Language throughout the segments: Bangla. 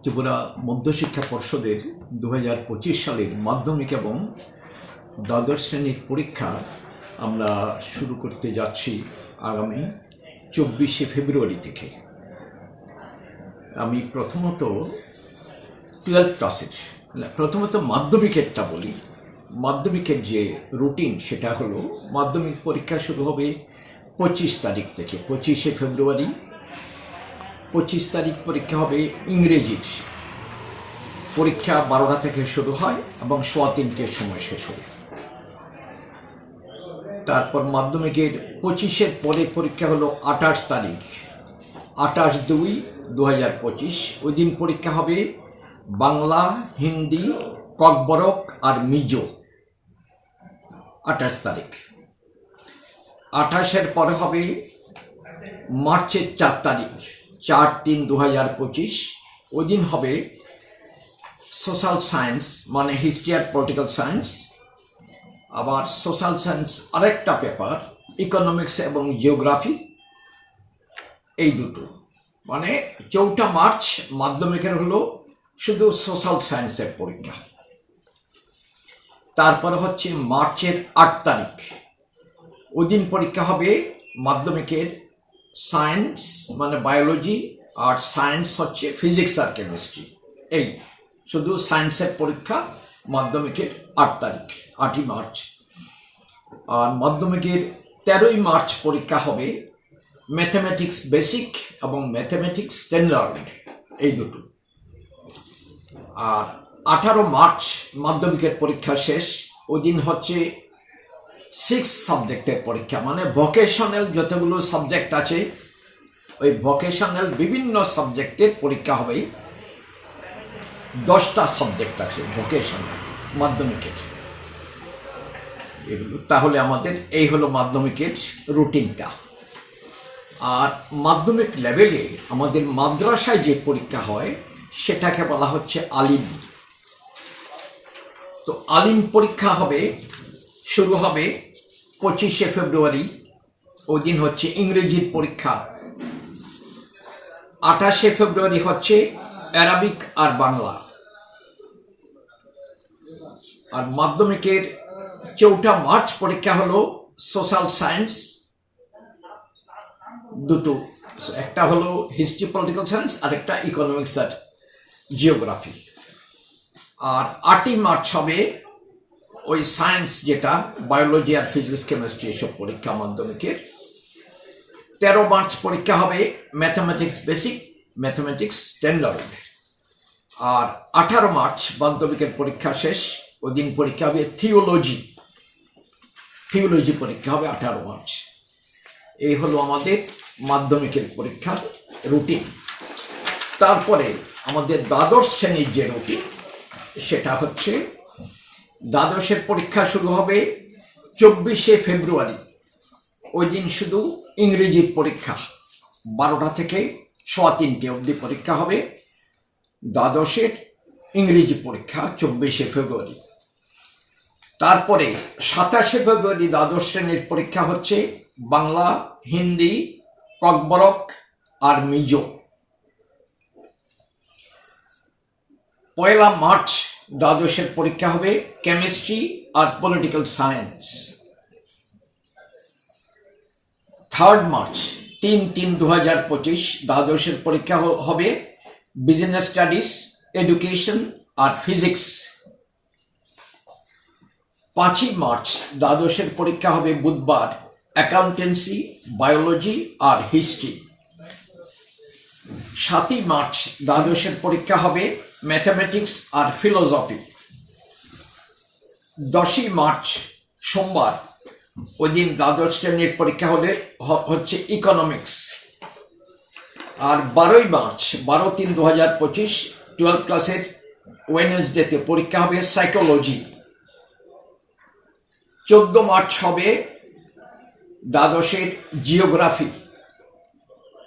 ত্রিপুরা মধ্যশিক্ষা পর্ষদের 2025 সালের মাধ্যমিক এবং দ্বাদশ শ্রেণীর পরীক্ষা আমরা শুরু করতে যাচ্ছি আগামী 24শে ফেব্রুয়ারি থেকে। আমি প্রথমত 12 ক্লাসের মাধ্যমিকেরটা বলি। মাধ্যমিকের যে রুটিন সেটা হলো, মাধ্যমিক পরীক্ষা শুরু হবে 25 তারিখ থেকে, 25শে ফেব্রুয়ারি। 25 তারিখ পরীক্ষা হবে ইংরেজির। পরীক্ষা 12টা থেকে শুরু হয় এবং 3:15টার সময় শেষ হবে। তারপর মাধ্যমিকের 25-এর পরে পরীক্ষা হলো 28 তারিখ, 28/2/2025। ওই দিন পরীক্ষা হবে বাংলা, হিন্দি, ককবরক আর মিজো। 28 তারিখ। 28-এর পরে হবে মার্চের 4 তারিখ, 4/3/2025। ওই দিন হবে সোশ্যাল সায়েন্স, মানে হিস্ট্রি আর পলিটিক্যাল সায়েন্স। আবার সোশ্যাল সায়েন্স আরেকটা পেপার, ইকোনমিক্স এবং জিওগ্রাফি, এই দুটো। মানে 4 মার্চ মাধ্যমিকের হলো শুধু সোশ্যাল সায়েন্সের পরীক্ষা। তারপরে হচ্ছে মার্চের 8 তারিখ, ওই দিন পরীক্ষা হবে মাধ্যমিকের সায়েন্স, মানে বায়োলজি, আর সায়েন্স হচ্ছে ফিজিক্স আর কেমিস্ট্রি। এই শুধু সায়েন্সের পরীক্ষা মাধ্যমিকের 8 তারিখ, 8ই মার্চ। আর মাধ্যমিকের 13ই মার্চ পরীক্ষা হবে ম্যাথমেটিক্স বেসিক এবং ম্যাথমেটিক্স স্ট্যান্ডার্ড, এই দুটো। আর 18 মার্চ মাধ্যমিকের পরীক্ষা শেষ। ওই দিন হচ্ছে 6 সাবজেক্টের পরীক্ষা, মানে ভোকেশনাল যতগুলো সাবজেক্ট আছে ওই ভোকেশনাল বিভিন্ন সাবজেক্টের পরীক্ষা হবে। 10টা সাবজেক্ট আছে ভোকেশনাল মাধ্যমিকের, এগুলো। তাহলে আমাদের এই হলো মাধ্যমিকের রুটিনটা। আর মাধ্যমিক লেভেলে আমাদের মাদ্রাসায় যে পরীক্ষা হয় সেটাকে বলা হচ্ছে আলিম। তো আলিম পরীক্ষা হবে, শুরু হবে 25শে ফেব্রুয়ারি। ওই দিন হচ্ছে ইংরেজির পরীক্ষা। 28শে ফেব্রুয়ারি হচ্ছে অ্যারাবিক আর বাংলা। আর মাধ্যমিকের 4 মার্চ পরীক্ষা হলো সোশ্যাল সায়েন্স দুটো, একটা হলো হিস্ট্রি পলিটিক্যাল সায়েন্স আর একটা ইকোনমিক্স আর জিওগ্রাফি। আর 8ই মার্চ হবে ওই সায়েন্স, যেটা বায়োলজি আর ফিজিক্স কেমিস্ট্রি, এসব পরীক্ষা মাধ্যমিকের। 13 মার্চ পরীক্ষা হবে ম্যাথমেটিক্স বেসিক, ম্যাথমেটিক্স স্ট্যান্ডার্ড। আর 18 মার্চ মাধ্যমিকের পরীক্ষা শেষ। ওই দিন পরীক্ষা হবে থিওলজি পরীক্ষা হবে 18 মার্চ। এই হলো আমাদের মাধ্যমিকের পরীক্ষার রুটিন। তারপরে আমাদের দ্বাদশ শ্রেণীর যে রুটিন সেটা হচ্ছে, দ্বাদশের পরীক্ষা শুরু হবে 24শে ফেব্রুয়ারি। ওই দিন শুধু ইংরেজির পরীক্ষা, 12টা থেকে 3:15 অবধি পরীক্ষা হবে। দ্বাদশের ইংরেজি পরীক্ষা 24শে ফেব্রুয়ারি। তারপরে 27শে ফেব্রুয়ারি দ্বাদশ শ্রেণীর পরীক্ষা হচ্ছে বাংলা, হিন্দি, ককবরক আর মিজো। 1 মার্চ দ্বাদশের পরীক্ষা হবে কেমিস্ট্রি আর পলিটিক্যাল সায়েন্স। 3 মার্চ 3/3/2025 দ্বাদশের পরীক্ষা হবে বিজনেস স্টাডিজ, এডুকেশন আর ফিজিক্স। 5 মার্চ দ্বাদশের পরীক্ষা হবে বুধবার, অ্যাকাউন্টেন্সি, বায়োলজি আর হিস্ট্রি। 7 মার্চ দ্বাদশের পরীক্ষা হবে ম্যাথমেটিক্স আর ফিলোসফি। 10 মার্চ সোমবার, ওই দিন দ্বাদশ শ্রেণীর পরীক্ষা হচ্ছে ইকোনমিক্স। আর 12 মার্চ 12/3/2025 12 ক্লাসের ওয়েডনেসডেতে পরীক্ষা হবে সাইকোলজি। 14 মার্চ হবে দ্বাদশের জিওগ্রাফি।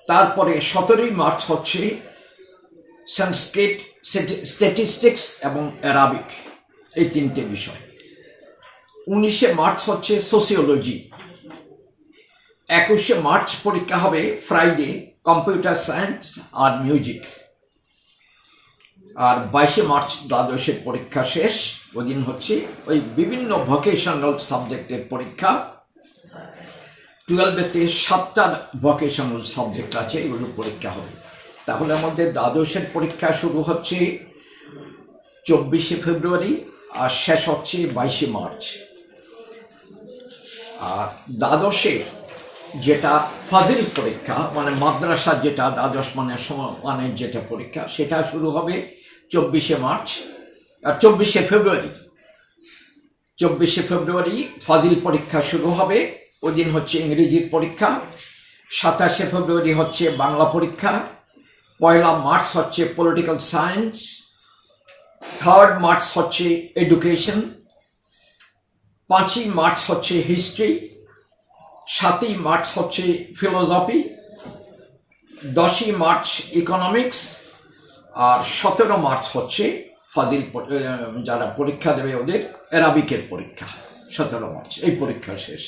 তারপরে 17 মার্চ হচ্ছে সংস্কৃত, স্ট্যাটিস্টিক্স এবং অ্যারাবিক, এই 3টে বিষয়। 19শে মার্চ হচ্ছে সোসিওলজি। 21শে মার্চ পরীক্ষা হবে ফ্রাইডে, কম্পিউটার সায়েন্স আর মিউজিক। আর 22 মার্চ দ্বাদশের পরীক্ষা শেষ। ওদিন হচ্ছে ওই বিভিন্ন ভোকেশনাল সাবজেক্টের পরীক্ষা। 12-এতে 7টা ভোকেশনাল সাবজেক্ট আছে, এগুলো পরীক্ষা হবে। তাহলে আমাদের দ্বাদশের পরীক্ষা শুরু হচ্ছে 24শে ফেব্রুয়ারি আর শেষ হচ্ছে 22শে মার্চ। আর দ্বাদশের যেটা ফাজিল পরীক্ষা মানে মাদ্রাসা, যেটা দ্বাদশ মানের যেটা পরীক্ষা, সেটা শুরু হবে 24শে মার্চ আর 24শে ফেব্রুয়ারি। 24শে ফেব্রুয়ারি ফাজিল পরীক্ষা শুরু হবে, ওই দিন হচ্ছে ইংরেজির পরীক্ষা। 27শে ফেব্রুয়ারি হচ্ছে বাংলা পরীক্ষা। 1 মার্চ হচ্ছে পলিটিক্যাল সায়েন্স। 3 মার্চ হচ্ছে এডুকেশন। 5ই মার্চ হচ্ছে হিস্ট্রি। 7ই মার্চ হচ্ছে ফিলোসফি। 10ই মার্চ ইকোনমিক্স। আর 17 মার্চ হচ্ছে ফাজিল যারা পরীক্ষা দেবে ওদের অ্যারাবিকের পরীক্ষা। 17 মার্চ এই পরীক্ষা শেষ।